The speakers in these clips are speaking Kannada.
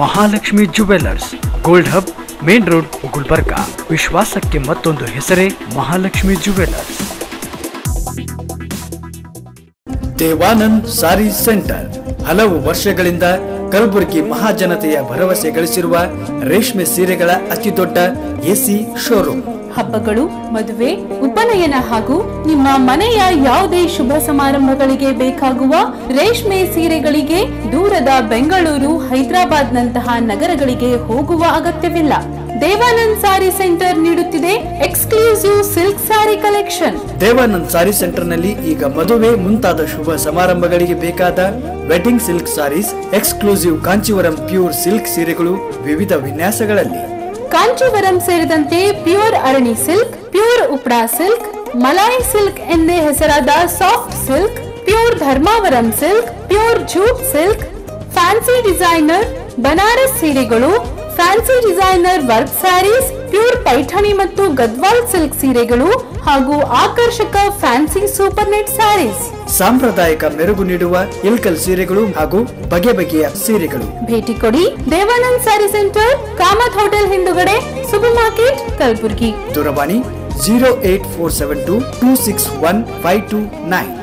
Mahalakshmi jewellers, gold hub, main road, Gulbarga. ವಿಶ್ವಾಸಕ್ಕೆ ಮತ್ತೊಂದು ಹೆಸರೇ ಮಹಾಲಕ್ಷ್ಮಿ ಜುವೆಲ್ಲರ್ಸ್. ದೇವಾನಂದ್ ಸಾರಿ ಸೆಂಟರ್ ಹಲವು ವರ್ಷಗಳಿಂದ ಕಲಬುರಗಿ ಮಹಾಜನತೆಯ ಭರವಸೆ ಗಳಿಸಿರುವ ರೇಷ್ಮೆ ಸೀರೆಗಳ ಅತಿದೊಡ್ಡ ಎಸಿ ಶೋರೂಮ್. ಹಬ್ಬಗಳು, ಮದುವೆ, ಉಪನಯನ ಹಾಗೂ ನಿಮ್ಮ ಮನೆಯ ಯಾವುದೇ ಶುಭ ಸಮಾರಂಭಗಳಿಗೆ ಬೇಕಾಗುವ ರೇಷ್ಮೆ ಸೀರೆಗಳಿಗೆ ದೂರದ ಬೆಂಗಳೂರು, ಹೈದರಾಬಾದ್ ನಂತಹ ನಗರಗಳಿಗೆ ಹೋಗುವ ಅಗತ್ಯವಿಲ್ಲ. ದೇವಾನಂದ್ ಸಾರಿ ಸೆಂಟರ್ ನೀಡುತ್ತಿದೆ exclusive silk sari collection. Devanand sari centre ನಲ್ಲಿ ಈಗ ಮದುವೆ ಮುಂತಾದ ಶುಭ ಸಮಾರಂಭಗಳಿಗೆ ಬೇಕಾದ wedding silk saris, exclusive Kanchivaram pure silk ಸೀರೆಗಳು ವಿವಿಧ ವಿನ್ಯಾಸಗಳಲ್ಲಿ. ಕಾಂಚೀವರಂ ಸೇರಿದಂತೆ pure Arani silk, pure Upada silk, Malai silk ಎಂದೇ ಹೆಸರಾದ soft silk, pure Dharmavaram silk, pure jute silk, fancy designer Banaras ಸೀರೆಗಳು, fancy designer work saris, pure Paithani ಮತ್ತು ಗದ್ವಾಲ್ ಸಿಲ್ಕ್ ಸೀರೆಗಳು ಹಾಗೂ ಆಕರ್ಷಕ ಫ್ಯಾನ್ಸಿ ಸೂಪರ್ ನೆಟ್ ಸ್ಯಾರೀಸ್, ಸಾಂಪ್ರದಾಯಿಕ ಮೆರುಗು ನೀಡುವ ಇಲ್ಕಲ್ ಸೀರೆಗಳು ಹಾಗೂ ಬಗೆ ಬಗೆಯ ಸೀರೆಗಳು. ಭೇಟಿ ಕೊಡಿ ದೇವಾನಂದ್ ಸಾರಿ ಸೆಂಟರ್, ಕಾಮತ್ ಹೋಟೆಲ್ ಹಿಂದುಗಡೆ, ಸೂಪರ್ ಮಾರ್ಕೆಟ್, ಕಲಬುರಗಿ. ದೂರವಾಣಿ 08472 261 529.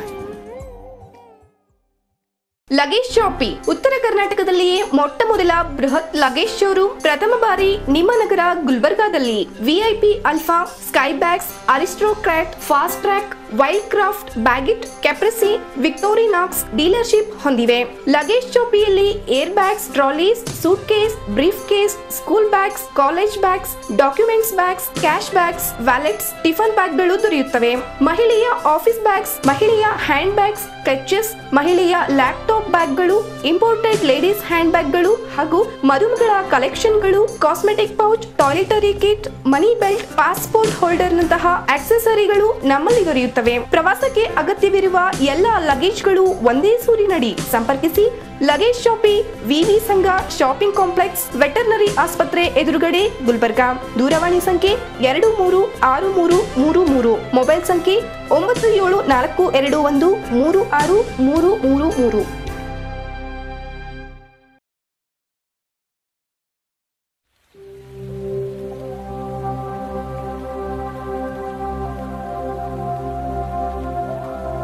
ಲಗೇಜ್ ಶಾಪಿ ಉತ್ತರ ಕರ್ನಾಟಕದಲ್ಲಿಯೇ ಮೊಟ್ಟ ಮೊದಲ ಬೃಹತ್ ಲಗೇಜ್ ಶೋರೂಮ್ ಪ್ರಥಮ ಬಾರಿ ನಿಮ್ಮ ನಗರ ಗುಲ್ಬರ್ಗಾದಲ್ಲಿ. VIP Alpha, Sky Bags, Aristocrat, Fastrack, Wildcraft, Baggit, Caprese, Victorinox dealership ಹೊಂದಿವೆ. ಲಗೇಜ್ ಶಾಪಿಯಲ್ಲಿ air bags, trolleys, suitcase, briefcase, school bags, college bags, documents bags, cash bags, wallets, tiffin ಬ್ಯಾಗ್ಗಳು ದೊರೆಯುತ್ತವೆ. ಮಹಿಳೆಯ ಆಫೀಸ್ ಬ್ಯಾಗ್ಸ್, ಮಹಿಳೆಯ ಹ್ಯಾಂಡ್ ಬ್ಯಾಗ್ಸ್, ಕ್ರಚಸ್, ಮಹಿಳೆಯ ಲ್ಯಾಪ್ಟಾಪ್ ಬ್ಯಾಗ್ಗಳು, ಇಂಪೋರ್ಟೆಡ್ ಲೇಡೀಸ್ ಹ್ಯಾಂಡ್ ಬ್ಯಾಗ್ಗಳು ಹಾಗೂ ಮದುಮಗಳ ಕಲೆಕ್ಷನ್ಗಳು, cosmetic pouch, toiletry kit, money belt, passport holder ನಂತಹ ಆಕ್ಸೆಸರಿಗಳು ನಮ್ಮಲ್ಲಿ ದೊರೆಯುತ್ತವೆ. ಪ್ರವಾಸಕ್ಕೆ ಅಗತ್ಯವಿರುವ ಎಲ್ಲ ಲಗೇಜ್ಗಳು ಒಂದೇ ಸೂರಿನಡಿ. ಸಂಪರ್ಕಿಸಿ ಲಗೇಜ್ ಶಾಪಿ, ವಿವಿ ಸಂಘ ಶಾಪಿಂಗ್ ಕಾಂಪ್ಲೆಕ್ಸ್, ವೆಟರ್ನರಿ ಆಸ್ಪತ್ರೆ ಎದುರುಗಡೆ, ಗುಲ್ಬರ್ಗಾ. ದೂರವಾಣಿ ಸಂಖ್ಯೆ 236333, ಮೊಬೈಲ್ ಸಂಖ್ಯೆ 9742213633.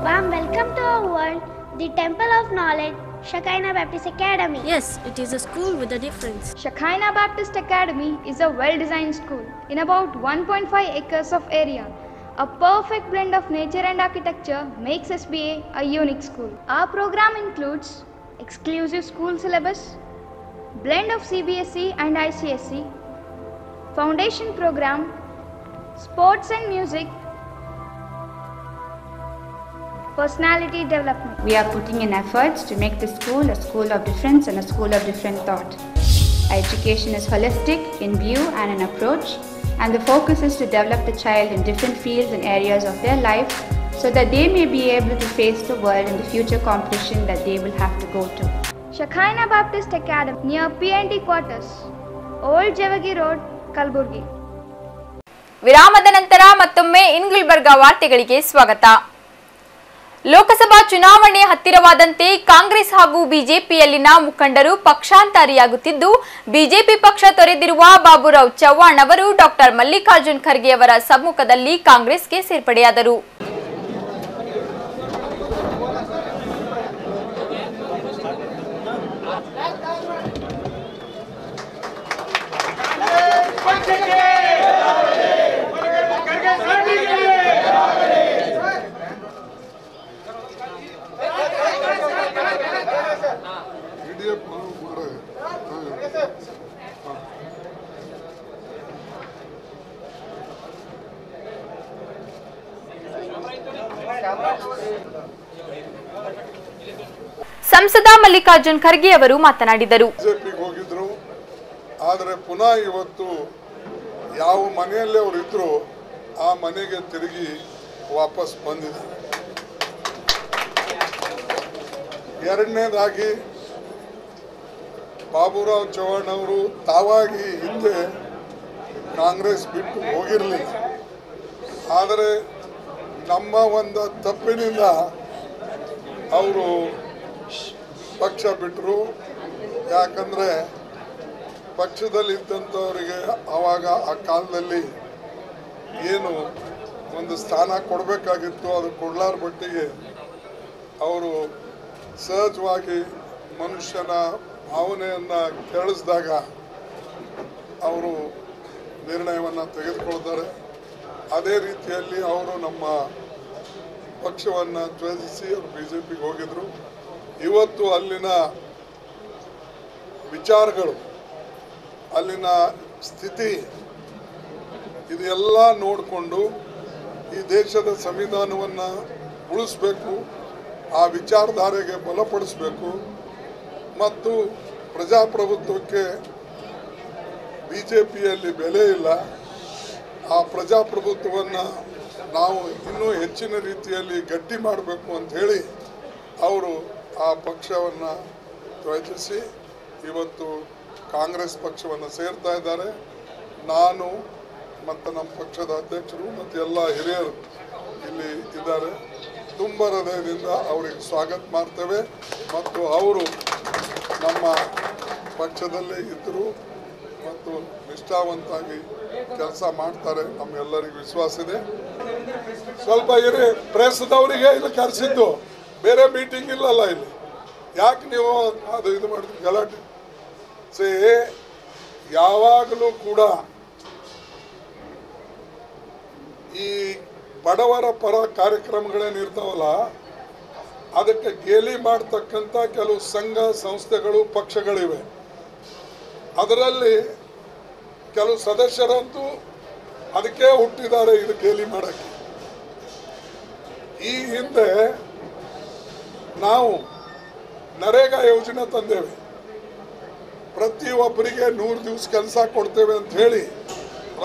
Warm welcome to our world, the Temple of Knowledge, Shekinah Baptist Academy. Yes, it is a school with a difference. Shekinah Baptist Academy is a well-designed school in about 1.5 acres of area. A perfect blend of nature and architecture makes SBA a unique school. Our program includes exclusive school syllabus, blend of CBSE and ICSE, foundation program, sports and music, personality development. We are putting in efforts to make the school a school of difference and a school of different thought. Our education is holistic in view and in approach, and the focus is to develop the child in different fields and areas of their life so that they may be able to face the world in the future competition that they will have to go to. Shekinah Baptist Academy near PNT quarters, Old Javagi Road, Kalburgi. ವಿರಾಮದ ನಂತರ ಮತ್ತೊಮ್ಮೆ ಇನ್ ಗುಲ್ಬರ್ಗಾ ವಾರ್ತೆಗಳಿಗೆ ಸ್ವಾಗತ. ಲೋಕಸಭಾ ಚುನಾವಣೆ ಹತ್ತಿರವಾದಂತೆ ಕಾಂಗ್ರೆಸ್ ಹಾಗೂ ಬಿಜೆಪಿಯಲ್ಲಿನ ಮುಖಂಡರು ಪಕ್ಷಾಂತರಿಯಾಗುತ್ತಿದ್ದು, ಬಿಜೆಪಿ ಪಕ್ಷ ತೊರೆದಿರುವ ಬಾಬುರಾವ್ ಚವ್ಹಾಣ್ ಅವರು ಡಾಕ್ಟರ್ ಮಲ್ಲಿಕಾರ್ಜುನ್ ಖರ್ಗೆ ಅವರ ಸಮ್ಮುಖದಲ್ಲಿ ಕಾಂಗ್ರೆಸ್ಗೆ ಸೇರ್ಪಡೆಯಾದರು. ಸಂಸದ ಮಲ್ಲಿಕಾರ್ಜುನ್ ಖರ್ಗೆ ಅವರು ಮಾತನಾಡಿದರು. ಬಿಜೆಪಿಗೆ ಹೋಗಿದ್ರು, ಆದರೆ ಪುನಃ ಇವತ್ತು ಯಾವ ಮನೆಯಲ್ಲಿ ಅವರು ಇದ್ರು ಆ ಮನೆಗೆ ತಿರುಗಿ ವಾಪಸ್ ಬಂದಿದ್ದಾರೆ. ಎರಡನೇದಾಗಿ ಬಾಬುರಾವ್ ಚವ್ಹಾಣ್ ಅವರು ತಾವಾಗಿ ಹಿಂದೆ ಕಾಂಗ್ರೆಸ್ ಬಿಟ್ಟು ಹೋಗಿರಲಿಲ್ಲ, ಆದರೆ ನಮ್ಮ ಒಂದು ತಪ್ಪಿನಿಂದ ಅವರು ಪಕ್ಷ ಬಿಟ್ಟರು. ಯಾಕಂದರೆ ಪಕ್ಷದಲ್ಲಿದ್ದಂಥವರಿಗೆ ಆವಾಗ ಆ ಕಾಲದಲ್ಲಿ ಏನು ಒಂದು ಸ್ಥಾನ ಕೊಡಬೇಕಾಗಿತ್ತು ಅದು ಕೊಡಲಾರ ಮಟ್ಟಿಗೆ ಅವರು ಸಹಜವಾಗಿ ಮನುಷ್ಯನ ಭಾವನೆಯನ್ನು ಕೆರಳಿಸಿದಾಗ ಅವರು ನಿರ್ಣಯವನ್ನು ತೆಗೆದುಕೊಳ್ತಾರೆ. ಅದೇ ರೀತಿಯಲ್ಲಿ ಅವರು ನಮ್ಮ ಪಕ್ಷವನ್ನು ತ್ಯಜಿಸಿ ಅವರು BJPಗೆ ಹೋಗಿದ್ರು. ಇವತ್ತು ಅಲ್ಲಿನ ವಿಚಾರಗಳು, ಅಲ್ಲಿನ ಸ್ಥಿತಿ ಇದೆಲ್ಲ ನೋಡಿಕೊಂಡು ಈ ದೇಶದ ಸಂವಿಧಾನವನ್ನು ಉಳಿಸಬೇಕು, ಆ ವಿಚಾರಧಾರೆಗೆ ಬಲಪಡಿಸಬೇಕು ಮತ್ತು ಪ್ರಜಾಪ್ರಭುತ್ವಕ್ಕೆ BJPಯಲ್ಲಿ ಬೆಲೆ ಇಲ್ಲ. ಆ ಪ್ರಜಾಪ್ರಭುತ್ವವನ್ನು ನಾವು ಇನ್ನೂ ಹೆಚ್ಚಿನ ರೀತಿಯಲ್ಲಿ ಗಟ್ಟಿ ಮಾಡಬೇಕು ಅಂತ ಹೇಳಿ ಅವರು ಆ ಪಕ್ಷವನ್ನು ತ್ಯಜಿಸಿ ಇವತ್ತು ಕಾಂಗ್ರೆಸ್ ಪಕ್ಷವನ್ನು ಸೇರ್ತಾ ಇದ್ದಾರೆ. ನಾನು ಮತ್ತು ನಮ್ಮ ಪಕ್ಷದ ಅಧ್ಯಕ್ಷರು ಮತ್ತು ಎಲ್ಲ ಹಿರಿಯರು ಇಲ್ಲಿ ಇದ್ದಾರೆ. ತುಂಬ ಹೃದಯದಿಂದ ಅವರಿಗೆ ಸ್ವಾಗತ ಮಾಡ್ತೇವೆ ಮತ್ತು ಅವರು ನಮ್ಮ ಪಕ್ಷದಲ್ಲೇ ಇದ್ದರು ಮತ್ತು ನಿಷ್ಠಾವಂತಾಗಿ ಕೆಲಸ ಮಾಡ್ತಾರೆ ನಮ್ಮೆಲ್ಲರಿಗೂ ವಿಶ್ವಾಸ ಇದೆ. ಸ್ವಲ್ಪ ಇರಿ, ಪ್ರೆಸ್ದವರಿಗೆ ಇಲ್ಲಿ ಕರೆಸಿದ್ದು, ಬೇರೆ ಮೀಟಿಂಗ್ ಇಲ್ಲಲ್ಲ ಇಲ್ಲಿ, ಯಾಕೆ ನೀವು ಅದು ಇದು ಮಾಡಿದ್ರಿ ಗಲಾಟೆ? ಯಾವಾಗಲೂ ಕೂಡ ಈ ಬಡವರ ಪರ ಕಾರ್ಯಕ್ರಮಗಳೇನಿರ್ತಾವಲ್ಲ ಅದಕ್ಕೆ ಗೇಲಿ ಮಾಡ್ತಕ್ಕಂಥ ಕೆಲವು ಸಂಘ ಸಂಸ್ಥೆಗಳು ಪಕ್ಷಗಳಿವೆ. ಅದರಲ್ಲಿ ಕೆಲವು ಸದಸ್ಯರಂತೂ ಅದಕ್ಕೆ ಹುಟ್ಟಿದ್ದಾರೆ ಇದು ಗೇಲಿ ಮಾಡೋಕ್ಕೆ. ಈ ಹಿಂದೆ ನಾವು ನರೇಗಾ ಯೋಜನೆ ತಂದೇವೆ, ಪ್ರತಿಯೊಬ್ಬರಿಗೆ 100 ದಿವಸ ಕೆಲಸ ಕೊಡ್ತೇವೆ ಅಂತ ಹೇಳಿ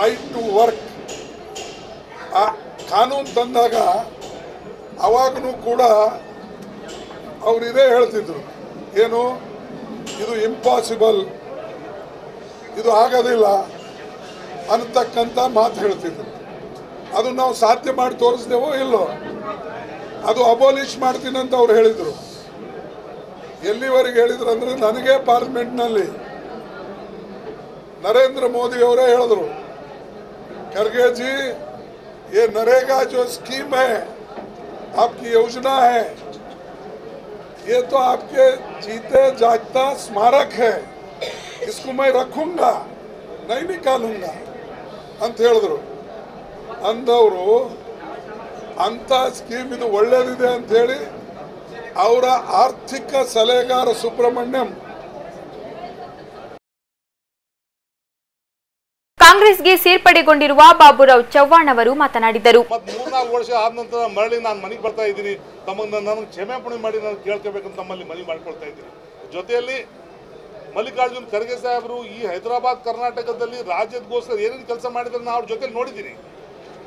ರೈಟ್ ಟು ವರ್ಕ್ ಆ ಕಾನೂನು ತಂದಾಗ ಅವಾಗೂ ಕೂಡ ಅವರು ಇದೇ ಹೇಳ್ತಿದ್ರು, ಏನು ಇದು ಇಂಪಾಸಿಬಲ್, ಇದು ಆಗೋದಿಲ್ಲ ಅನ್ನತಕ್ಕಂಥ ಮಾತು ಹೇಳ್ತಿದ್ರು. ಅದು ನಾವು ಸಾಧ್ಯ ಮಾಡಿ ತೋರಿಸ್ದೇವೋ ಇಲ್ಲೋ, ಅದು ಅಬೋಲಿಷ್ ಮಾಡ್ತೀನಿ ಅಂತ ಅವ್ರು ಹೇಳಿದರು. ಎಲ್ಲಿವರೆಗೆ ಹೇಳಿದ್ರು ಅಂದರೆ ನನಗೆ ಪಾರ್ಲಿಮೆಂಟ್ನಲ್ಲಿ ನರೇಂದ್ರ ಮೋದಿ ಅವರೇ ಹೇಳಿದ್ರು, ಖರ್ಗೆ जी ये नरेगा जो स्कीम है आपकी योजना है ये तो आपके जीते जागता स्मारक है, इसको मैं रखूंगा नहीं निकालूंगा ಅಂತ ಹೇಳಿದ್ರು. ಅಂದವರು ಅಂಥ ಸ್ಕೀಮ್ ಇದು ಒಳ್ಳೇದಿದೆ ಅಂತ ಹೇಳಿ ಅವರ ಆರ್ಥಿಕ ಸಲಹೆಗಾರ ಸುಬ್ರಹ್ಮಣ್ಯಂ ಕಾಂಗ್ರೆಸ್ಗೆ ಸೇರ್ಪಡೆಗೊಂಡಿರುವ ಬಾಬುರಾವ್ ಚವ್ಹಾಣ್ ಅವರು ಮಾತನಾಡಿದರು. 3-4 ವರ್ಷ ಆದ ನಂತರ ಮರಳಿ ನಾನು ಮನೆಗೆ ಬರ್ತಾ ಇದ್ದೀನಿ, ನನಗೆ ಕ್ಷಮಾಪಣೆ ಮಾಡಿ ನಾನು ಕೇಳ್ಕೋಬೇಕಂತ ತಮ್ಮಲ್ಲಿ ಮನವಿ ಮಾಡ್ಕೊಳ್ತಾ ಇದ್ದೀನಿ. ಜೊತೆಯಲ್ಲಿ ಮಲ್ಲಿಕಾರ್ಜುನ್ ಖರ್ಗೆ ಸಾಹೇಬರು ಈ ಹೈದರಾಬಾದ್ ಕರ್ನಾಟಕದಲ್ಲಿ ರಾಜ್ಯದಗೋಸ್ಕರ ಏನೇನು ಕೆಲಸ ಮಾಡಿದ್ರೆ ನಾನು ಅವ್ರ ಜೊತೆ ನೋಡಿದ್ದೀನಿ.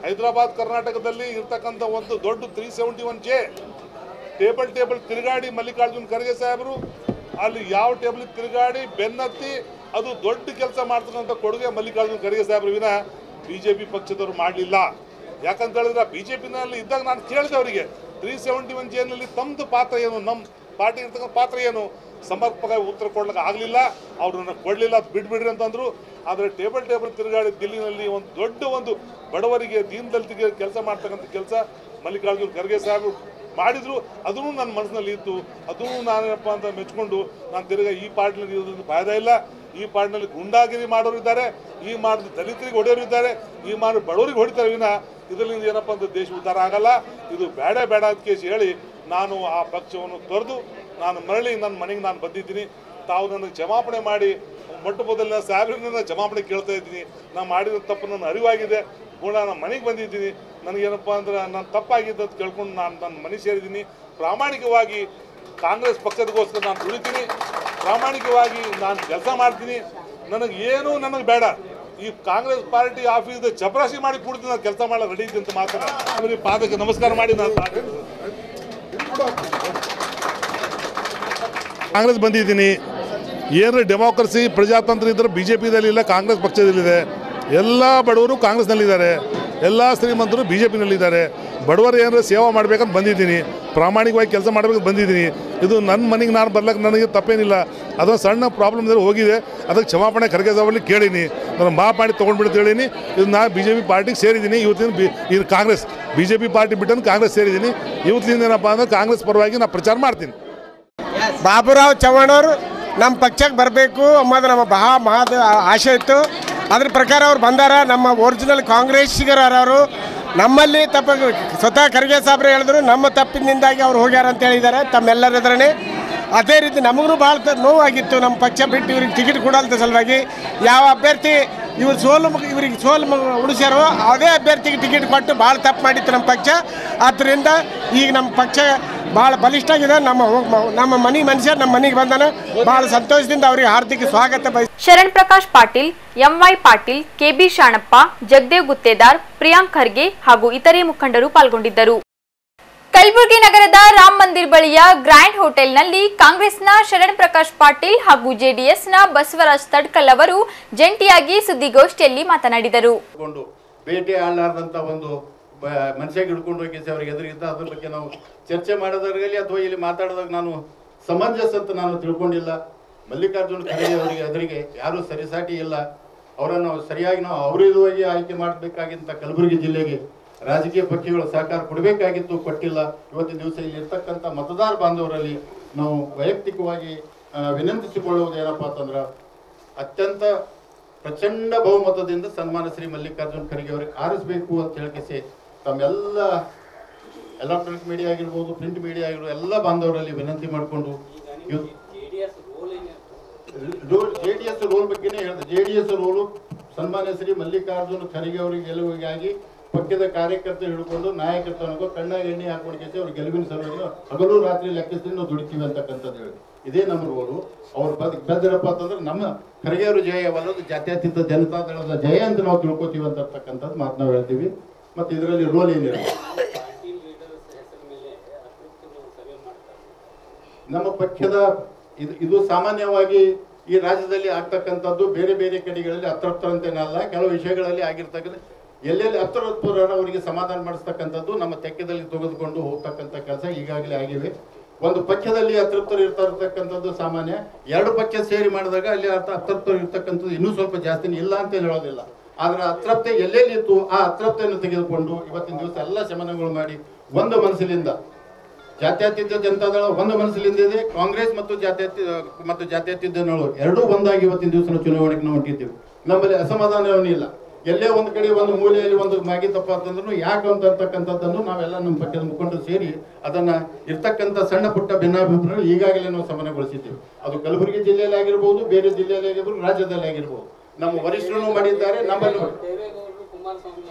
ಹೈದರಾಬಾದ್ ಕರ್ನಾಟಕದಲ್ಲಿ ಇರ್ತಕ್ಕಂಥ ಒಂದು ದೊಡ್ಡ 371J ಟೇಬಲ್ ತಿರುಗಾಡಿ ಮಲ್ಲಿಕಾರ್ಜುನ್ ಖರ್ಗೆ ಸಾಹೇಬರು ಅಲ್ಲಿ ಯಾವ ಟೇಬಲ್ ತಿರುಗಾಡಿ ಬೆನ್ನತ್ತಿ ಅದು ದೊಡ್ಡ ಕೆಲಸ ಮಾಡ್ತಕ್ಕಂಥ ಕೊಡುಗೆ ಮಲ್ಲಿಕಾರ್ಜುನ್ ಖರ್ಗೆ ಸಾಹೇಬರು ವಿನ BJP ಪಕ್ಷದವರು ಮಾಡಲಿಲ್ಲ. ಯಾಕಂತ ಹೇಳಿದ್ರೆ BJPನಲ್ಲಿ ಇದ್ದಾಗ ನಾನು ಕೇಳಿದೆ ಅವರಿಗೆ 371Jನಲ್ಲಿ ತಮ್ಮದು ಪಾತ್ರ ಏನು, ನಮ್ಮ ಪಾರ್ಟಿ ಇರ್ತಕ್ಕಂಥ ಪಾತ್ರ ಏನು, ಸಮರ್ಪಕವಾಗಿ ಉತ್ತರ ಕೊಡ್ಲಿಕ್ಕೆ ಆಗಲಿಲ್ಲ. ಅವ್ರನ್ನ ಕೊಡಲಿಲ್ಲ, ಬಿಡ್ಬಿಡ್ರಿ ಅಂತಂದರು. ಆದರೆ ಟೇಬಲ್ ತಿರುಗಾಡಿ ದಿಲ್ಲಿನಲ್ಲಿ ಒಂದು ದೊಡ್ಡ ಒಂದು ಬಡವರಿಗೆ ದೀನದಲಿತರಿಗೆ ಕೆಲಸ ಮಾಡ್ತಕ್ಕಂಥ ಕೆಲಸ ಮಲ್ಲಿಕಾರ್ಜುನ್ ಖರ್ಗೆ ಸಾಹೇಬರು ಮಾಡಿದ್ರು. ಅದೂ ನನ್ನ ಮನಸ್ಸಿನಲ್ಲಿ ಇತ್ತು, ಅದೂ ನಾನೇನಪ್ಪ ಅಂತ ಮೆಚ್ಕೊಂಡು ನಾನು ತಿರುಗಿ ಈ ಪಾರ್ಟಿನಲ್ಲಿ ಇರೋದ್ರಿಂದ ಫಾಯ್ದಾ ಇಲ್ಲ. ಈ ಪಾರ್ಟಿನಲ್ಲಿ ಗುಂಡಾಗಿರಿ ಮಾಡೋರು ಇದ್ದಾರೆ, ಈ ಮಾಡಿದ ದಲಿತರಿಗೆ ಹೊಡೆಯೋರು ಇದ್ದಾರೆ, ಈ ಮಾಡಿ ಬಡವರಿಗೆ ಹೊಡಿತಾರೆ ವಿನ ಇದರಿಂದ ಏನಪ್ಪ ಅಂತ ದೇಶ ಉದ್ಧಾರ ಆಗಲ್ಲ. ಇದು ಬೇಡ ಅಂತ ಕೇಸಿ ಹೇಳಿ ನಾನು ಆ ಪಕ್ಷವನ್ನು ತೊರೆದು ನಾನು ಮರಳಿ ನನ್ನ ಮನೆಗೆ ನಾನು ಬಂದಿದ್ದೀನಿ. ತಾವು ನನಗೆ ಕ್ಷಮಾಪಣೆ ಮಾಡಿ ಮೊಟ್ಟ ಮೊದಲಿನ ಸಾಹೇಬ್ರನ್ನ ಕ್ಷಮಾಪಣೆ ಕೇಳ್ತಾ ಇದ್ದೀನಿ. ನಾನು ಮಾಡಿರೋ ತಪ್ಪು ನನ್ನ ಅರಿವಾಗಿದೆ, ಕೂಡ ನಾನು ಮನೆಗೆ ಬಂದಿದ್ದೀನಿ. ನನಗೇನಪ್ಪ ಅಂದ್ರೆ ನಾನು ತಪ್ಪಾಗಿದ್ದು ಅಂತ ಕೇಳ್ಕೊಂಡು ನಾನು ನನ್ನ ಮನೆ ಸೇರಿದ್ದೀನಿ. ಪ್ರಾಮಾಣಿಕವಾಗಿ ಕಾಂಗ್ರೆಸ್ ಪಕ್ಷದಗೋಸ್ಕರ ನಾನು ದುಡಿತೀನಿ, ಪ್ರಾಮಾಣಿಕವಾಗಿ ನಾನು ಕೆಲಸ ಮಾಡ್ತೀನಿ. ನನಗೆ ಬೇಡ, ಈ ಕಾಂಗ್ರೆಸ್ ಪಾರ್ಟಿ ಆಫೀಸ್ ಚಪರಾಶಿ ಮಾಡಿ ಕೂಡ್ತೀನಿ, ನಾನು ಕೆಲಸ ಮಾಡೋ ರೆಡಿ ಇದ್ದೀನಿ ಅಂತ ಮಾತಾಡ ಪಾದಕ್ಕೆ ನಮಸ್ಕಾರ ಮಾಡಿ ನಾನು ಕಾಂಗ್ರೆಸ್ ಬಂದಿದ್ದೀನಿ. ಏನು ಡೆಮೋಕ್ರಸಿ ಪ್ರಜಾತಂತ್ರ ಇದ್ದರೆ BJPದಲ್ಲಿ ಇಲ್ಲ, ಕಾಂಗ್ರೆಸ್ ಪಕ್ಷದಲ್ಲಿದೆ. ಎಲ್ಲ ಬಡವರು ಕಾಂಗ್ರೆಸ್ನಲ್ಲಿದ್ದಾರೆ, ಎಲ್ಲ ಶ್ರೀಮಂತರು BJPನಲ್ಲಿದ್ದಾರೆ. ಬಡವರು ಏನಾದ್ರು ಸೇವೆ ಮಾಡಬೇಕಂತ ಬಂದಿದ್ದೀನಿ, ಪ್ರಾಮಾಣಿಕವಾಗಿ ಕೆಲಸ ಮಾಡಬೇಕಂತ ಬಂದಿದ್ದೀನಿ. ಇದು ನನ್ನ ಮನೆಗೆ ನಾನು ಬರ್ಲಿಕ್ಕೆ ನನಗೆ ತಪ್ಪೇನಿಲ್ಲ. ಅದೊಂದು ಸಣ್ಣ ಪ್ರಾಬ್ಲಮ್ ಇದ್ರೆ ಹೋಗಿದೆ, ಅದಕ್ಕೆ ಕ್ಷಮಾಪಣೆ ಖರ್ಗೆ ಸಾಹೇಬಲ್ಲಿ ಕೇಳೀನಿ. ನಾನು ಮಾಫ್ ಮಾಡಿ ತೊಗೊಂಡ್ಬಿಡ್ತು ಹೇಳೀನಿ. ಇದು ನಾನು BJP ಪಾರ್ಟಿಗೆ ಸೇರಿದ್ದೀನಿ. ಇವತ್ತಿನ ಇದು ಕಾಂಗ್ರೆಸ್ BJP ಪಾರ್ಟಿ ಬಿಟ್ಟನ್ನು ಕಾಂಗ್ರೆಸ್ ಸೇರಿದ್ದೀನಿ. ಇವತ್ತಿನ ಏನಪ್ಪ ಅಂದ್ರೆ ಕಾಂಗ್ರೆಸ್ ಪರವಾಗಿ ನಾನು ಪ್ರಚಾರ ಮಾಡ್ತೀನಿ. ಬಾಬುರಾವ್ ಚವ್ಹಾಣ್ ಅವರು ನಮ್ಮ ಪಕ್ಷಕ್ಕೆ ಬರಬೇಕು ಅನ್ನೋದು ನಮ್ಮ ಮಹಾ ಆಸೆ ಇತ್ತು. ಅದ್ರ ಪ್ರಕಾರ ಅವ್ರು ಬಂದಾರ. ನಮ್ಮ ಒರಿಜಿನಲ್ ಕಾಂಗ್ರೆಸ್ಸಿಗರವರು ನಮ್ಮಲ್ಲಿ ಸ್ವತಃ ಖರ್ಗೆ ಸಾಬ್ರೆ ಹೇಳಿದ್ರು ನಮ್ಮ ತಪ್ಪಿನಿಂದಾಗಿ ಅವ್ರು ಹೋಗ್ಯಾರ ಅಂತ ಹೇಳಿದ್ದಾರೆ ತಮ್ಮೆಲ್ಲರ ಎದುರೇ. ಅದೇ ರೀತಿ ನಮಗೂ ಭಾಳ ನೋವಾಗಿತ್ತು, ನಮ್ಮ ಪಕ್ಷ ಬಿಟ್ಟು ಇವ್ರಿಗೆ ಟಿಕೆಟ್ ಕೊಡೋಂಥ ಸಲುವಾಗಿ. ಯಾವ ಅಭ್ಯರ್ಥಿ ಇವರಿಗೆ ಸೋಲು ಉಳಿಸ್ಯಾರೋ ಅದೇ ಅಭ್ಯರ್ಥಿಗೆ ಟಿಕೆಟ್ ಕೊಟ್ಟು ಭಾಳ ತಪ್ಪು ಮಾಡಿತ್ತು ನಮ್ಮ ಪಕ್ಷ. ಆದ್ದರಿಂದ ಈಗ ನಮ್ಮ ಪಕ್ಷ ಭಾಳ ಬಲಿಷ್ಠ ಆಗಿದೆ. ನಮ್ಮ ಮನುಷ್ಯ ನಮ್ಮ ಮನೆಗೆ ಬಂದಾನ. ಭಾಳ ಸಂತೋಷದಿಂದ ಅವರಿಗೆ ಹಾರ್ದಿಕ ಸ್ವಾಗತ ಬಯಸಿ. ಶರಣ್ ಪ್ರಕಾಶ್ ಪಾಟೀಲ್, MY ಪಾಟೀಲ್, KB ಶಾಣಪ್ಪ, ಜಗದೇವ್ ಗುತ್ತೇದಾರ್, ಪ್ರಿಯಾಂಕ್ ಖರ್ಗೆ ಹಾಗೂ ಇತರೆ ಮುಖಂಡರು ಪಾಲ್ಗೊಂಡಿದ್ದರು. ಕಲಬುರಗಿ ನಗರದ ರಾಮ್ ಮಂದಿರ್ ಬಳಿಯ ಗ್ರ್ಯಾಂಡ್ ಹೋಟೆಲ್ನಲ್ಲಿ ಕಾಂಗ್ರೆಸ್ನ ಶರಣ್ ಪ್ರಕಾಶ್ ಪಾಟೀಲ್ ಹಾಗೂ JDSನ ಬಸವರಾಜ್ ತಡ್ಕಲ್ ಅವರು ಜಂಟಿಯಾಗಿ ಸುದ್ದಿಗೋಷ್ಠಿಯಲ್ಲಿ ಮಾತನಾಡಿದರು. ಭೇಟಿ ಆಡಲಾರ್ದಂತ ಒಂದು ಮನುಷ್ಯಗೆ ಹಿಡ್ಕೊಂಡು ಹೋಗಿ ಅವ್ರಿಗೆ ಎದುರಿಗಿದ್ದ ಅದ್ರ ಬಗ್ಗೆ ನಾವು ಚರ್ಚೆ ಮಾಡೋದ್ರಲ್ಲಿ ಅಥವಾ ಇಲ್ಲಿ ಮಾತಾಡೋದಾಗ ನಾನು ಸಮಂಜಸ ಅಂತ ನಾನು ತಿಳ್ಕೊಂಡಿಲ್ಲ. ಮಲ್ಲಿಕಾರ್ಜುನ್ ಖರ್ಗೆ ಅವರಿಗೆ ಎದುರಿಗೆ ಯಾರು ಸರಿಸಾಟಿ ಇಲ್ಲ. ಅವರನ್ನು ಸರಿಯಾಗಿ ನಾವು ಅವರಿದುವಾಗಿ ಆಯ್ಕೆ ಮಾಡಬೇಕಾಗಿಂತ ಕಲಬುರಗಿ ಜಿಲ್ಲೆಗೆ ರಾಜಕೀಯ ಪಕ್ಷಗಳು ಸಹಕಾರ ಕೊಡಬೇಕಾಗಿತ್ತು, ಕೊಟ್ಟಿಲ್ಲ. ಇವತ್ತಿನ ದಿವಸ ಇಲ್ಲಿ ಇರ್ತಕ್ಕಂಥ ಮತದಾರ ಬಾಂಧವರಲ್ಲಿ ನಾವು ವೈಯಕ್ತಿಕವಾಗಿ ವಿನಂತಿಸಿಕೊಳ್ಳುವುದು ಏನಪ್ಪಾ ಅಂತಂದ್ರೆ ಅತ್ಯಂತ ಪ್ರಚಂಡ ಬಹುಮತದಿಂದ ಸನ್ಮಾನ ಶ್ರೀ ಮಲ್ಲಿಕಾರ್ಜುನ್ ಖರ್ಗೆ ಅವರಿಗೆ ಆರಿಸಬೇಕು ಅಂತ ಹೇಳಿಕೆ ತಮ್ಮೆಲ್ಲ ಎಲೆಕ್ಟ್ರಾನಿಕ್ ಮೀಡಿಯಾ ಆಗಿರ್ಬೋದು, ಪ್ರಿಂಟ್ ಮೀಡಿಯಾ ಆಗಿರ್ಬೋದು ಎಲ್ಲ ಬಾಂಧವರಲ್ಲಿ ವಿನಂತಿ ಮಾಡಿಕೊಂಡು JDS ರೋಲ್ ಬಗ್ಗೆನೇ ಹೇಳಿದೆ. JDS ರೋಲು ಸನ್ಮಾನ್ಯ ಶ್ರೀ ಮಲ್ಲಿಕಾರ್ಜುನ್ ಖರ್ಗೆ ಅವರಿಗೆ ಗೆಲುವಿಗಾಗಿ ಪಕ್ಷದ ಕಾರ್ಯಕರ್ತರು ಹಿಡ್ಕೊಂಡು ನಾಯಕತ್ವನಿಗೂ ಕಣ್ಣಾಗಿ ಎಣ್ಣೆ ಹಾಕೊಂಡು ಅವ್ರ ಗೆಲುವಿನ ಸಲುವಾಗಿ ಹಗಲು ರಾತ್ರಿ ಲೆಕ್ಕಿಸಿ ನಾವು ದುಡಿತೀವಿ ಅಂತಕ್ಕಂಥದ್ದು ಹೇಳಿ ಇದೇ ನಮ್ಮ ರೋಲು. ಅವ್ರು ಬೆದ್ದರಪ್ಪ ಅಂತಂದ್ರೆ ನಮ್ಮ ಖರ್ಗೆ ಅವರು ಜಯವಲ್ಲದು ಜಾತ್ಯತೀತ ಜನತಾದಳದ ಜಯ ಅಂತ ನಾವು ತಿಳ್ಕೊತೀವಿ ಅಂತಕ್ಕಂಥದ್ದು ಮಾತು ನಾವು ಹೇಳ್ತೀವಿ. ಮತ್ತೆ ಇದರಲ್ಲಿ ರೋಲ್ ಏನಿಲ್ಲ. ನಮ್ಮ ಪಕ್ಷದ ಇದು ಸಾಮಾನ್ಯವಾಗಿ ಈ ರಾಜ್ಯದಲ್ಲಿ ಆಗ್ತಕ್ಕಂಥದ್ದು ಬೇರೆ ಬೇರೆ ಕಡೆಗಳಲ್ಲಿ ಅತೃಪ್ತರಂತೇನಲ್ಲ, ಕೆಲವು ವಿಷಯಗಳಲ್ಲಿ ಆಗಿರ್ತಕ್ಕಂಥ ಎಲ್ಲೆಲ್ಲಿ ಅತೃಪ್ತರ ಅವರಿಗೆ ಸಮಾಧಾನ ಮಾಡಿಸ್ತಕ್ಕಂಥದ್ದು ನಮ್ಮ ತೆಕ್ಕದಲ್ಲಿ ತೆಗೆದುಕೊಂಡು ಹೋಗ್ತಕ್ಕಂಥ ಕೆಲಸ ಈಗಾಗಲೇ ಆಗಿವೆ. ಒಂದು ಪಕ್ಷದಲ್ಲಿ ಅತೃಪ್ತರು ಇರ್ತಕ್ಕಂಥದ್ದು ಸಾಮಾನ್ಯ. ಎರಡು ಪಕ್ಷ ಸೇರಿ ಮಾಡಿದಾಗ ಅಲ್ಲಿ ಅತೃಪ್ತರು ಇರ್ತಕ್ಕಂಥದ್ದು ಇನ್ನೂ ಸ್ವಲ್ಪ ಜಾಸ್ತಿ ಇಲ್ಲ ಅಂತ ಹೇಳೋದಿಲ್ಲ. ಆದ್ರೆ ಅತೃಪ್ತಿ ಎಲ್ಲೆಲ್ಲಿ ಇತ್ತು ಆ ಅತೃಪ್ತಿಯನ್ನು ತೆಗೆದುಕೊಂಡು ಇವತ್ತಿನ ದಿವಸ ಎಲ್ಲ ಶಮನಗಳು ಮಾಡಿ ಒಂದು ಮನಸ್ಸಿನಿಂದ ಜಾತ್ಯತೀತ ಜನತಾದಳ ಒಂದು ಮನಸ್ಸಿನಿಂದ ಇದೆ. ಕಾಂಗ್ರೆಸ್ ಮತ್ತು ಜಾತ್ಯತೀತ ಜನಗಳು ಎರಡೂ ಒಂದಾಗಿ ಇವತ್ತಿನ ದಿವಸ ಚುನಾವಣೆಗೆ ನಾವು ಹೊಂಟಿದ್ದೀವಿ. ನಮ್ಮಲ್ಲಿ ಅಸಮಾಧಾನವೇನಿಲ್ಲ. ಎಲ್ಲೇ ಒಂದು ಕಡೆ ಒಂದು ಮೂಲೆಯಲ್ಲಿ ಒಂದು ಮಾಗಿತ್ತಪ್ಪ ಅಂತಂದ್ರೂ ಯಾಕೆ ಅಂತಕ್ಕಂಥದ್ದನ್ನು ನಾವೆಲ್ಲ ನಮ್ಮ ಪಕ್ಷದ ಮುಖಂಡರು ಸೇರಿ ಅದನ್ನ ಇರ್ತಕ್ಕಂಥ ಸಣ್ಣ ಪುಟ್ಟ ಭಿನ್ನಾಭಿಪ್ರಾಯ ಈಗಾಗಲೇ ನಾವು ಸಮನ್ವಯಗೊಳಿಸಿದ್ದೀವಿ. ಅದು ಕಲಬುರಗಿ ಜಿಲ್ಲೆಯಲ್ಲಿ ಆಗಿರ್ಬೋದು, ಬೇರೆ ಜಿಲ್ಲೆಯಲ್ಲಿ ಆಗಿರ್ಬೋದು, ರಾಜ್ಯದಲ್ಲಿ ಆಗಿರ್ಬೋದು. ನಮ್ಮ ವರಿಷ್ಠರು ಮಾಡಿದ್ದಾರೆ. ನಮ್ಮಲ್ಲಿ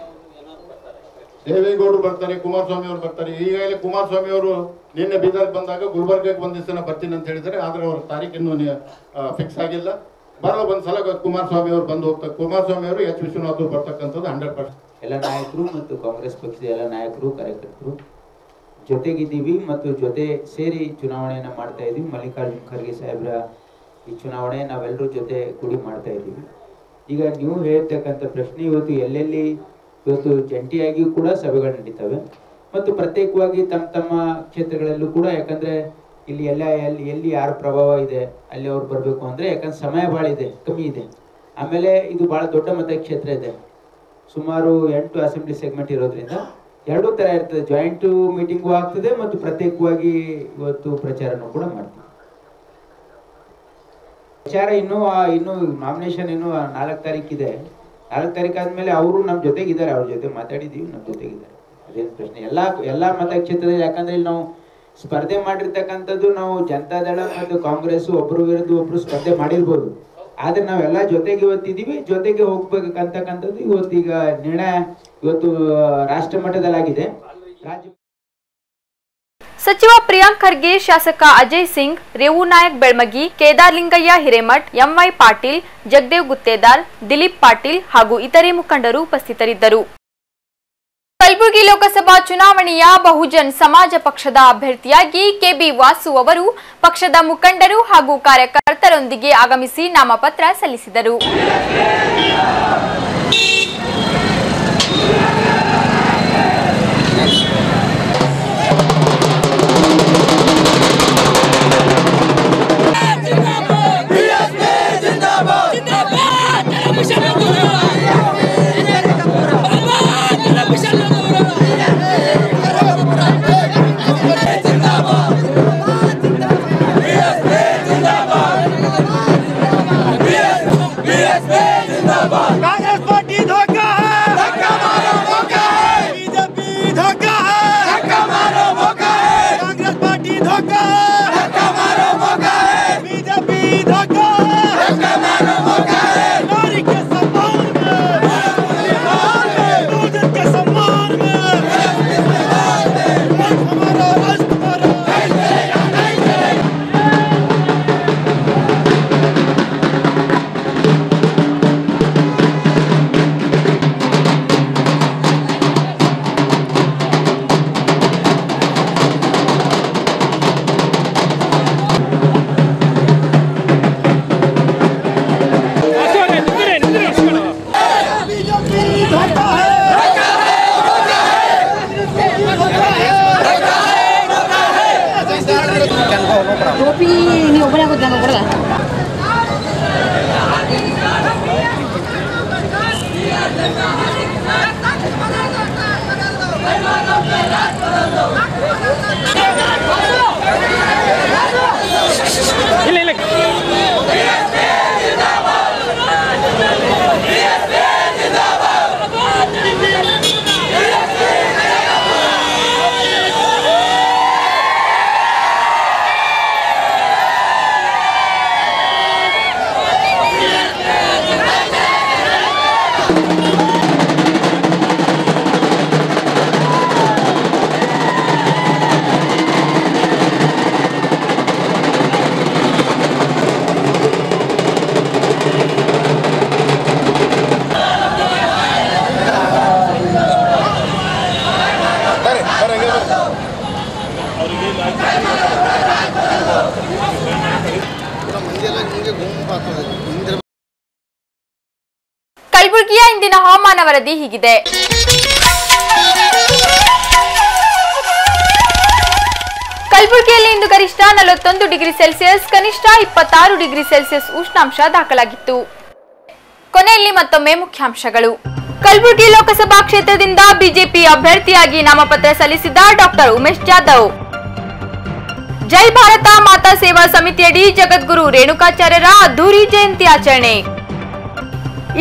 ದೇವೇಗೌಡರು ಬರ್ತಾರೆ, ಕುಮಾರಸ್ವಾಮಿ ಅವರು ಬರ್ತಾರೆ. ಈಗಾಗಲೇ ಕುಮಾರಸ್ವಾಮಿ ಅವರು ನಿನ್ನೆ ಬೀದರ್ ಬಂದಾಗ ಗುಲ್ಬರ್ಗಕ್ಕೆ ಒಂದ್ ದಿವಸ ಬರ್ತೀನಿ ಅಂತ ಹೇಳಿದ್ದಾರೆ. ಆದ್ರೆ ಅವ್ರ ತಾರೀಕಿನ್ನು ಫಿಕ್ಸ್ ಆಗಿಲ್ಲ. ಬರೋ ಒಂದ್ಸಲ ಕುಮಾರಸ್ವಾಮಿ ಅವರು ಬಂದು ಹೋಗ್ತಾರೆ. ಕುಮಾರಸ್ವಾಮಿ ಅವರು H. ವಿಶ್ವನಾಥ್ ಅವರು ಬರ್ತಕ್ಕಂಥದ್ದು 100%. ಎಲ್ಲ ನಾಯಕರು ಮತ್ತು ಕಾಂಗ್ರೆಸ್ ಪಕ್ಷದ ಎಲ್ಲ ನಾಯಕರು ಕಾರ್ಯಕರ್ತರು ಜೊತೆಗಿದ್ದೀವಿ ಮತ್ತು ಜೊತೆ ಸೇರಿ ಚುನಾವಣೆಯನ್ನು ಮಾಡ್ತಾ ಇದ್ದೀವಿ. ಮಲ್ಲಿಕಾರ್ಜುನ್ ಖರ್ಗೆ ಸಾಹೇಬ್ರ ಈ ಚುನಾವಣೆ ನಾವೆಲ್ಲರೂ ಜೊತೆ ಕೂಡಿ ಮಾಡ್ತಾ ಇದ್ದೀವಿ. ಈಗ ನೀವು ಹೇಳ್ತಕ್ಕಂಥ ಪ್ರಶ್ನೆ, ಇವತ್ತು ಎಲ್ಲೆಲ್ಲಿ ಇವತ್ತು ಜಂಟಿಯಾಗಿಯೂ ಕೂಡ ಸಭೆಗಳು ನಡೀತವೆ ಮತ್ತು ಪ್ರತ್ಯೇಕವಾಗಿ ತಮ್ಮ ತಮ್ಮ ಕ್ಷೇತ್ರಗಳಲ್ಲೂ ಕೂಡ. ಯಾಕಂದ್ರೆ ಇಲ್ಲಿ ಎಲ್ಲಿ ಯಾರ ಪ್ರಭಾವ ಇದೆ ಅಲ್ಲಿ ಅವ್ರು ಬರಬೇಕು ಅಂದರೆ, ಯಾಕಂದ್ರೆ ಸಮಯ ಭಾಳ ಇದೆ, ಕಮ್ಮಿ ಇದೆ. ಆಮೇಲೆ ಇದು ಭಾಳ ದೊಡ್ಡ ಮತಕ್ಷೇತ್ರ ಇದೆ, ಸುಮಾರು 8 ಅಸೆಂಬ್ಲಿ ಸೆಗ್ಮೆಂಟ್ ಇರೋದ್ರಿಂದ ಎರಡೂ ಥರ ಇರ್ತದೆ. ಜಾಯಿಂಟ್ ಮೀಟಿಂಗು ಆಗ್ತದೆ ಮತ್ತು ಪ್ರತ್ಯೇಕವಾಗಿ ಇವತ್ತು ಪ್ರಚಾರನೂ ಕೂಡ ಮಾಡ್ತೀವಿ. ಪ್ರಚಾರ ಇನ್ನೂ ನಾಮಿನೇಷನ್ ಇನ್ನೂ 4 ತಾರೀಕಿದೆ. 4 ತಾರೀಕು ಆದಮೇಲೆ ಅವರು ನಮ್ಮ ಜೊತೆಗಿದ್ದಾರೆ, ಅವ್ರ ಜೊತೆ ಮಾತಾಡಿದ್ದೀವಿ, ನಮ್ಮ ಜೊತೆಗಿದ್ದಾರೆ. ಅದೇನು ಪ್ರಶ್ನೆ ಎಲ್ಲ ಮತಕ್ಷೇತ್ರದಲ್ಲಿ. ಯಾಕಂದ್ರೆ ಇಲ್ಲಿ ನಾವು ಸ್ಪರ್ಧೆ ಮಾಡಿರ್ತಕ್ಕಂಥದ್ದು ನಾವು ಜನತಾದಳ ಮತ್ತು ಕಾಂಗ್ರೆಸ್ ಒಬ್ಬರು ವಿರುದ್ಧ ಒಬ್ರು ಸ್ಪರ್ಧೆ ಮಾಡಿರ್ಬೋದು. ಆದ್ರೆ ನಾವೆಲ್ಲ ಜೊತೆಗೆ ಇವತ್ತಿದ್ದೀವಿ, ಜೊತೆಗೆ ಹೋಗ್ಬೇಕಂತಕ್ಕಂಥದ್ದು ಇವತ್ತೀಗ ನಿರ್ಣಯ ಇವತ್ತು ರಾಷ್ಟ್ರ ಮಟ್ಟದಲ್ಲಾಗಿದೆ. ಸಚಿವ ಪ್ರಿಯಾಂಕ್ ಖರ್ಗೆ, ಶಾಸಕ ಅಜಯ್ ಸಿಂಗ್, ರೇವು ನಾಯಕ್ ಬೆಳ್ಮಗಿ, ಕೇದಾರ್ಲಿಂಗಯ್ಯ ಹಿರೇಮಠ್, MY ಪಾಟೀಲ್, ಜಗದೇವ್ ಗುತ್ತೇದಾರ್, ದಿಲೀಪ್ ಪಾಟೀಲ್ ಹಾಗೂ ಇತರೆ ಮುಖಂಡರು ಉಪಸ್ಥಿತರಿದ್ದರು. ಕಲಬುರಗಿ ಲೋಕಸಭಾ ಚುನಾವಣೆಯ ಬಹುಜನ್ ಸಮಾಜ ಪಕ್ಷದ ಅಭ್ಯರ್ಥಿಯಾಗಿ KB ವಾಸು ಅವರು ಪಕ್ಷದ ಮುಖಂಡರು ಹಾಗೂ ಕಾರ್ಯಕರ್ತರೊಂದಿಗೆ ಆಗಮಿಸಿ ನಾಮಪತ್ರ ಸಲ್ಲಿಸಿದರು. ಟೋಪಿ ನೀವು ಒಬ್ಬರೇ ಆಗುತ್ತೆ ನಂಗೆ ಕೊಡಲ್ಲ. ಇಲ್ಲ ಇಲ್ಲ ಕಲಬುರಗಿಯ ಇಂದಿನ ಹವಾಮಾನ ವರದಿ ಹೀಗಿದೆ. ಕಲಬುರಗಿಯಲ್ಲಿ ಇಂದು ಗರಿಷ್ಠ 41 ಡಿಗ್ರಿ ಸೆಲ್ಸಿಯಸ್, ಕನಿಷ್ಠ 26 ಡಿಗ್ರಿ ಸೆಲ್ಸಿಯಸ್ ಉಷ್ಣಾಂಶ ದಾಖಲಾಗಿತ್ತು. ಕೊನೆಯಲ್ಲಿ ಮತ್ತೊಮ್ಮೆ ಮುಖ್ಯಾಂಶಗಳು. ಕಲಬುರಗಿ ಲೋಕಸಭಾ ಕ್ಷೇತ್ರದಿಂದ ಬಿಜೆಪಿ ಅಭ್ಯರ್ಥಿಯಾಗಿ ನಾಮಪತ್ರ ಸಲ್ಲಿಸಿದ ಡಾಕ್ಟರ್ ಉಮೇಶ್ ಜಾಧವ್. ಜೈ ಭಾರತ ಮಾತಾ ಸೇವಾ ಸಮಿತಿಯಡಿ ಜಗದ್ಗುರು ರೇಣುಕಾಚಾರ್ಯರ ಅದ್ದೂರಿ ಜಯಂತಿ ಆಚರಣೆ.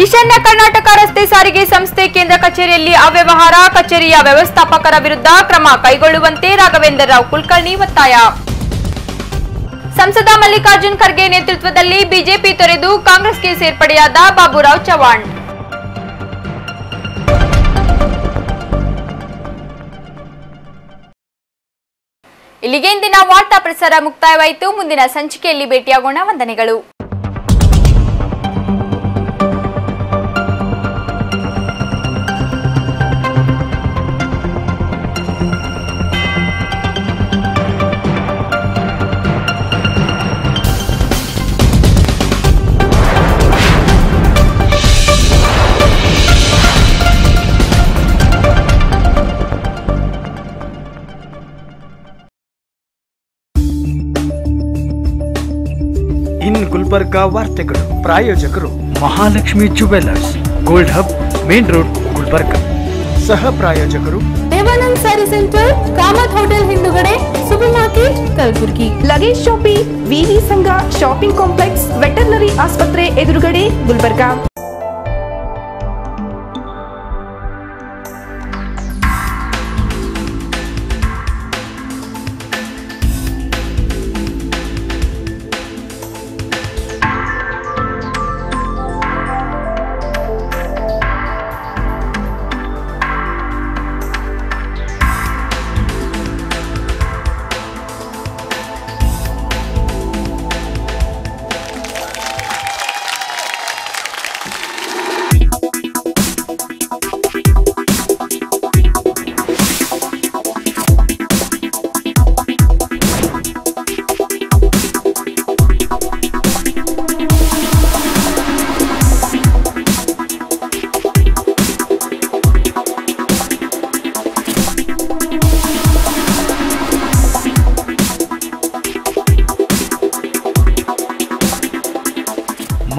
ಈಶಾನ್ಯ ಕರ್ನಾಟಕ ರಸ್ತೆ ಸಾರಿಗೆ ಸಂಸ್ಥೆ ಕೇಂದ್ರ ಕಚೇರಿಯಲ್ಲಿ ಅವ್ಯವಹಾರ, ಕಚೇರಿಯ ವ್ಯವಸ್ಥಾಪಕರ ವಿರುದ್ಧ ಕ್ರಮ ಕೈಗೊಳ್ಳುವಂತೆ ರಾಘವೇಂದ್ರ ರಾವ್ ಕುಲಕರ್ಣಿ ಒತ್ತಾಯ. ಸಂಸದ ಮಲ್ಲಿಕಾರ್ಜುನ್ ಖರ್ಗೆ ನೇತೃತ್ವದಲ್ಲಿ ಬಿಜೆಪಿ ತೊರೆದು ಕಾಂಗ್ರೆಸ್ಗೆ ಸೇರ್ಪಡೆಯಾದ ಬಾಬುರಾವ್ ಚವಾಣ್. ಇಲ್ಲಿಗೆ ಇಂದಿನ ವಾರ್ತಾ ಪ್ರಸಾರ ಮುಕ್ತಾಯವಾಯಿತು. ಮುಂದಿನ ಸಂಚಿಕೆಯಲ್ಲಿ ಭೇಟಿಯಾಗೋಣ. ವಂದನೆಗಳು. ಗುಲ್ಬರ್ಗಾ ವಾರ್ತೆಗಳು. ಪ್ರಾಯೋಜಕರು Mahalakshmi jewellers, gold hub, main road, Gulbarga. ಸಹ ಪ್ರಾಯೋಜಕರು ದೇವಾನಂದ್ ಸ್ಯಾರಿ ಸೆಂಟರ್, ಕಾಮತ್ ಹೋಟೆಲ್ ಹಿಂದುಗಡೆ, ಸೂಪರ್ ಮಾರ್ಕೆಟ್, ಕಲಬುರಗಿ. ಲಗೇಜ್ ಶಾಪಿ, ವಿವಿ ಸಂಘ ಶಾಪಿಂಗ್ ಕಾಂಪ್ಲೆಕ್ಸ್, ವೆಟರ್ನರಿ ಆಸ್ಪತ್ರೆ ಎದುರುಗಡೆ, Gulbarga.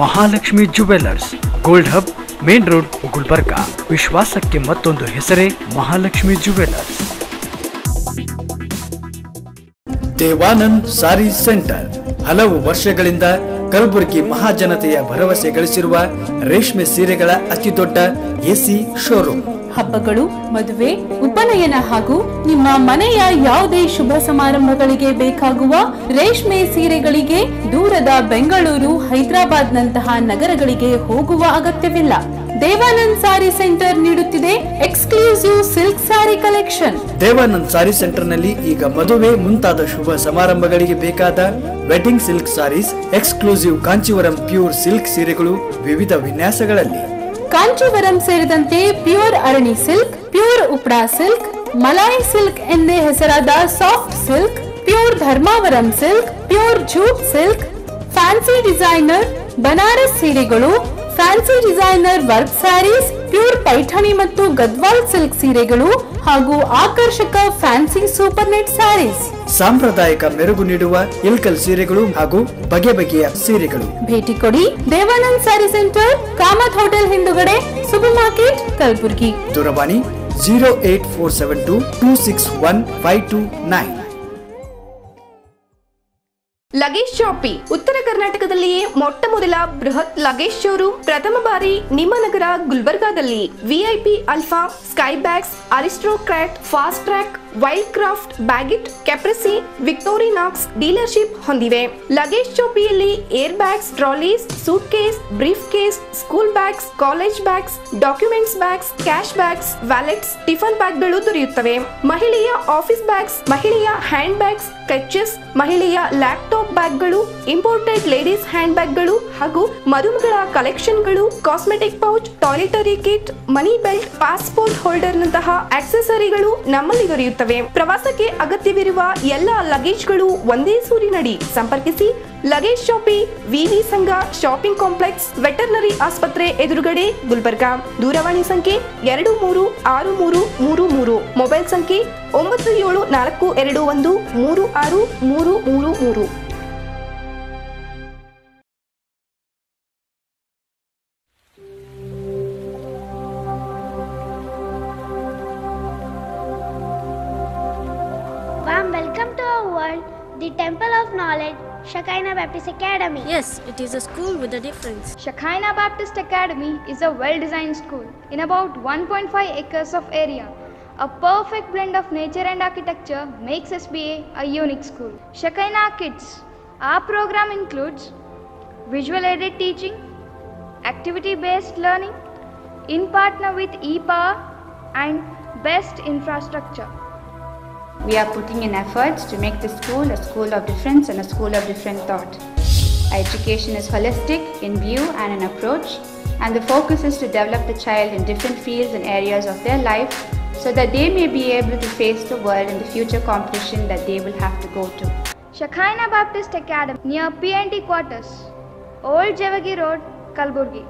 Mahalakshmi jewellers, gold hub, main road, Gulbarga. ವಿಶ್ವಾಸಕ್ಕೆ ಮತ್ತೊಂದು ಹೆಸರೇ ಮಹಾಲಕ್ಷ್ಮಿ ಜುವೆಲ್ಲರ್ಸ್. ದೇವಾನಂದ್ ಸಾರಿ ಸೆಂಟರ್ ಹಲವು ವರ್ಷಗಳಿಂದ ಕಲಬುರಗಿ ಮಹಾಜನತೆಯ ಭರವಸೆ ಗಳಿಸಿರುವ ರೇಷ್ಮೆ ಸೀರೆಗಳ ಅತಿದೊಡ್ಡ ಎಸಿ ಶೋರೂಮ್. ಹಬ್ಬಗಳು, ಮದುವೆ, ಉಪನಯನ ಹಾಗೂ ನಿಮ್ಮ ಮನೆಯ ಯಾವುದೇ ಶುಭ ಸಮಾರಂಭಗಳಿಗೆ ಬೇಕಾಗುವ ರೇಷ್ಮೆ ಸೀರೆಗಳಿಗೆ ದೂರದ ಬೆಂಗಳೂರು, ಹೈದರಾಬಾದ್ ನಂತಹ ನಗರಗಳಿಗೆ ಹೋಗುವ ಅಗತ್ಯವಿಲ್ಲ. ದೇವಾನಂದ್ ಸಾರಿ ಸೆಂಟರ್ ನೀಡುತ್ತಿದೆ exclusive silk sari collection. Devanand sari centre ನಲ್ಲಿ ಈಗ ಮದುವೆ ಮುಂತಾದ ಶುಭ ಸಮಾರಂಭಗಳಿಗೆ ಬೇಕಾದ wedding silk saris, exclusive Kanchivaram pure silk ಸೀರೆಗಳು ವಿವಿಧ ವಿನ್ಯಾಸಗಳಲ್ಲಿ. ಕಾಂಚೀವರಂ ಸೇರಿದಂತೆ pure Arani silk, pure Upada silk, Malai silk ಎಂದೇ ಹೆಸರಾದ soft silk, pure Dharmavaram silk, pure jute silk, fancy designer Banaras ಸೀರೆಗಳು, fancy designer work saris, pure Paithani ಮತ್ತು ಗದ್ವಾಲ್ ಸಿಲ್ಕ್ ಸೀರೆಗಳು ಹಾಗೂ ಆಕರ್ಷಕ ಫ್ಯಾನ್ಸಿ ಸೂಪರ್ ನೆಟ್ ಸ್ಯಾರೀಸ್, ಸಾಂಪ್ರದಾಯಿಕ ಮೆರುಗು ನೀಡುವ ಇಲ್ಕಲ್ ಸೀರೆಗಳು ಹಾಗೂ ಬಗೆ ಬಗೆಯ ಸೀರೆಗಳು. ಭೇಟಿ ಕೊಡಿ ದೇವಾನಂದ್ ಸ್ಯಾರಿ ಸೆಂಟರ್, ಕಾಮತ್ ಹೋಟೆಲ್ ಹಿಂದುಗಡೆ, ಸೂಪರ್ ಮಾರ್ಕೆಟ್, ಕಲಬುರಗಿ. ದೂರವಾಣಿ 08472 261 529. ಲಗೇಜ್ ಶಾಪಿ ಉತ್ತರ ಕರ್ನಾಟಕದಲ್ಲಿಯೇ ಮೊಟ್ಟ ಮೊದಲ ಬೃಹತ್ ಲಗೇಜ್ ಶೋರೂಮ್ ಪ್ರಥಮ ಬಾರಿ ನಿಮ್ಮ ನಗರ ಗುಲ್ಬರ್ಗಾದಲ್ಲಿ VIP Alpha, Sky Bags, Aristocrat, Fastrack, Wildcraft, Baggit, Caprese, Victorinox dealership ಹೊಂದಿವೆ. ಲಗೇಜ್ ಶಾಪಿಯಲ್ಲಿ air bags, trolleys, suitcase, briefcase, school bags, college bags, documents bags, cash bags, wallets, tiffin ಬ್ಯಾಗ್ಗಳು ದೊರೆಯುತ್ತವೆ. ಮಹಿಳೆಯ ಆಫೀಸ್ ಬ್ಯಾಗ್ಸ್, ಮಹಿಳೆಯ ಹ್ಯಾಂಡ್ ಬ್ಯಾಗ್ಸ್, ಕಚ್ಚಸ್, ಮಹಿಳೆಯ ಲ್ಯಾಪ್ಟಾಪ್ ಬ್ಯಾಗ್ಗಳು, ಇಂಪೋರ್ಟೆಡ್ ಲೇಡೀಸ್ ಹ್ಯಾಂಡ್ ಬ್ಯಾಗ್ಗಳು ಹಾಗೂ ಮದುಮಗಳ ಕಲೆಕ್ಷನ್ಗಳು, cosmetic pouch, toiletry kit, money belt, passport holder ನಂತಹ ಆಕ್ಸೆಸರಿಗಳು ನಮ್ಮಲ್ಲಿ ದೊರೆಯುತ್ತವೆ. ಪ್ರವಾಸಕ್ಕೆ ಅಗತ್ಯವಿರುವ ಎಲ್ಲ ಲಗೇಜ್ಗಳು ಒಂದೇ ಸೂರಿನಡಿ. ಸಂಪರ್ಕಿಸಿ ಲಗೇಜ್ ಶಾಪಿ, ವಿವಿ ಸಂಘ ಶಾಪಿಂಗ್ ಕಾಂಪ್ಲೆಕ್ಸ್, ವೆಟರ್ನರಿ ಆಸ್ಪತ್ರೆ ಎದುರುಗಡೆ, ಗುಲ್ಬರ್ಗಾ. ದೂರವಾಣಿ ಸಂಖ್ಯೆ 236333, ಮೊಬೈಲ್ ಸಂಖ್ಯೆ 9742213633. Warm welcome to our world, the Temple of Knowledge, Shekinah Baptist Academy. Yes, it is a school with a difference. Shekinah Baptist Academy is a well-designed school in about 1.5 acres of area. A perfect blend of nature and architecture makes SBA a unique school. Shekinah Kids. Our program includes visual aided teaching, activity-based learning, in partner with ePower and best infrastructure. We are putting in efforts to make the school a school of difference and a school of different thought. Our education is holistic in view and in approach, and the focus is to develop the child in different fields and areas of their life so that they may be able to face the world and the future competition that they will have to go to. Shekinah Baptist Academy near PNT quarters, Old Javagi Road, Kalburgi.